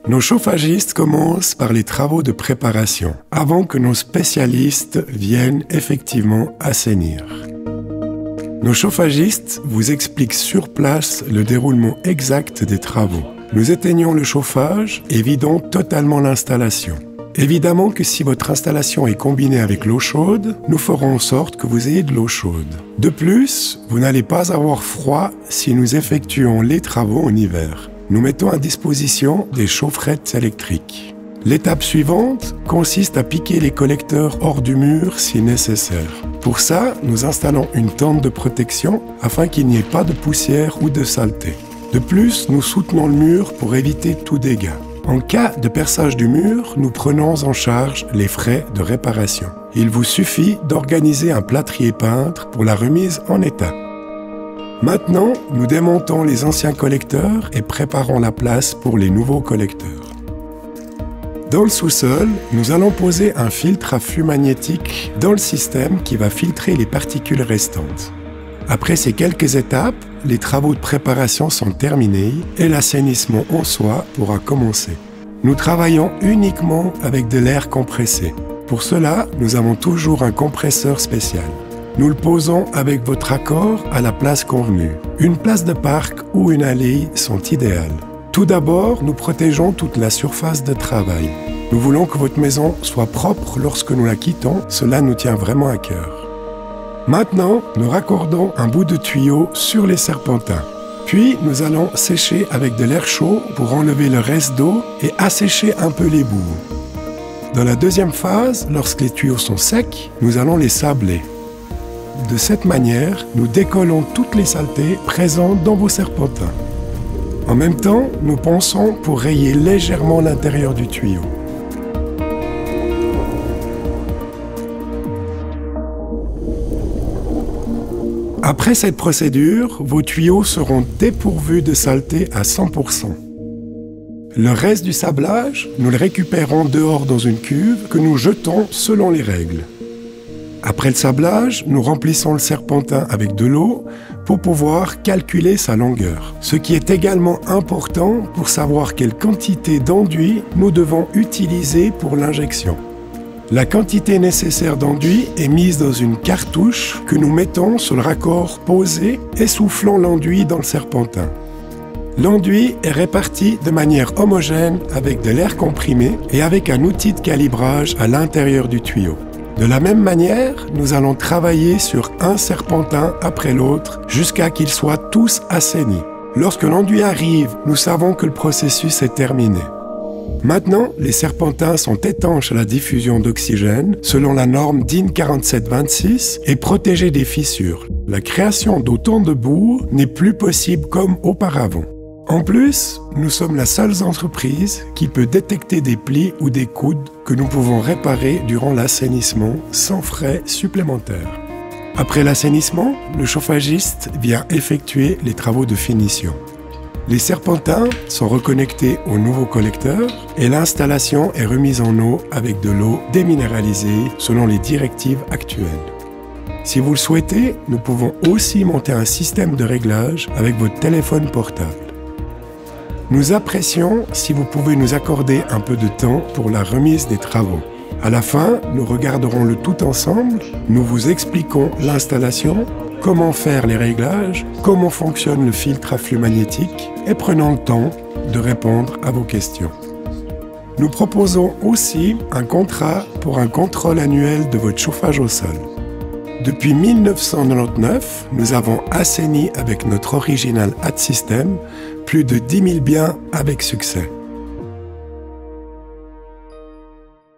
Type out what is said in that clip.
Nos chauffagistes commencent par les travaux de préparation, avant que nos spécialistes viennent effectivement assainir. Nos chauffagistes vous expliquent sur place le déroulement exact des travaux. Nous éteignons le chauffage et vidons totalement l'installation. Évidemment que si votre installation est combinée avec l'eau chaude, nous ferons en sorte que vous ayez de l'eau chaude. De plus, vous n'allez pas avoir froid si nous effectuons les travaux en hiver. Nous mettons à disposition des chaufferettes électriques. L'étape suivante consiste à piquer les collecteurs hors du mur si nécessaire. Pour ça, nous installons une tente de protection afin qu'il n'y ait pas de poussière ou de saleté. De plus, nous soutenons le mur pour éviter tout dégât. En cas de perçage du mur, nous prenons en charge les frais de réparation. Il vous suffit d'organiser un plâtrier peintre pour la remise en état. Maintenant, nous démontons les anciens collecteurs et préparons la place pour les nouveaux collecteurs. Dans le sous-sol, nous allons poser un filtre à flux magnétique dans le système qui va filtrer les particules restantes. Après ces quelques étapes, les travaux de préparation sont terminés et l'assainissement en soi pourra commencer. Nous travaillons uniquement avec de l'air compressé. Pour cela, nous avons toujours un compresseur spécial. Nous le posons avec votre accord à la place convenue. Une place de parc ou une allée sont idéales. Tout d'abord, nous protégeons toute la surface de travail. Nous voulons que votre maison soit propre lorsque nous la quittons, cela nous tient vraiment à cœur. Maintenant, nous raccordons un bout de tuyau sur les serpentins. Puis, nous allons sécher avec de l'air chaud pour enlever le reste d'eau et assécher un peu les bouts. Dans la deuxième phase, lorsque les tuyaux sont secs, nous allons les sabler. De cette manière, nous décollons toutes les saletés présentes dans vos serpentins. En même temps, nous ponçons pour rayer légèrement l'intérieur du tuyau. Après cette procédure, vos tuyaux seront dépourvus de saleté à 100%. Le reste du sablage, nous le récupérons dehors dans une cuve que nous jetons selon les règles. Après le sablage, nous remplissons le serpentin avec de l'eau pour pouvoir calculer sa longueur. Ce qui est également important pour savoir quelle quantité d'enduit nous devons utiliser pour l'injection. La quantité nécessaire d'enduit est mise dans une cartouche que nous mettons sur le raccord posé et soufflons l'enduit dans le serpentin. L'enduit est réparti de manière homogène avec de l'air comprimé et avec un outil de calibrage à l'intérieur du tuyau. De la même manière, nous allons travailler sur un serpentin après l'autre jusqu'à qu'ils soient tous assainis. Lorsque l'enduit arrive, nous savons que le processus est terminé. Maintenant, les serpentins sont étanches à la diffusion d'oxygène selon la norme DIN 4726 et protégés des fissures. La création d'autant de boue n'est plus possible comme auparavant. En plus, nous sommes la seule entreprise qui peut détecter des plis ou des coudes que nous pouvons réparer durant l'assainissement sans frais supplémentaires. Après l'assainissement, le chauffagiste vient effectuer les travaux de finition. Les serpentins sont reconnectés au nouveau collecteur et l'installation est remise en eau avec de l'eau déminéralisée selon les directives actuelles. Si vous le souhaitez, nous pouvons aussi monter un système de réglage avec votre téléphone portable. Nous apprécions si vous pouvez nous accorder un peu de temps pour la remise des travaux. À la fin, nous regarderons le tout ensemble, nous vous expliquons l'installation, comment faire les réglages, comment fonctionne le filtre à flux magnétique et prenons le temps de répondre à vos questions. Nous proposons aussi un contrat pour un contrôle annuel de votre chauffage au sol. Depuis 1999, nous avons assaini avec notre original Ad System plus de 10 000 biens avec succès.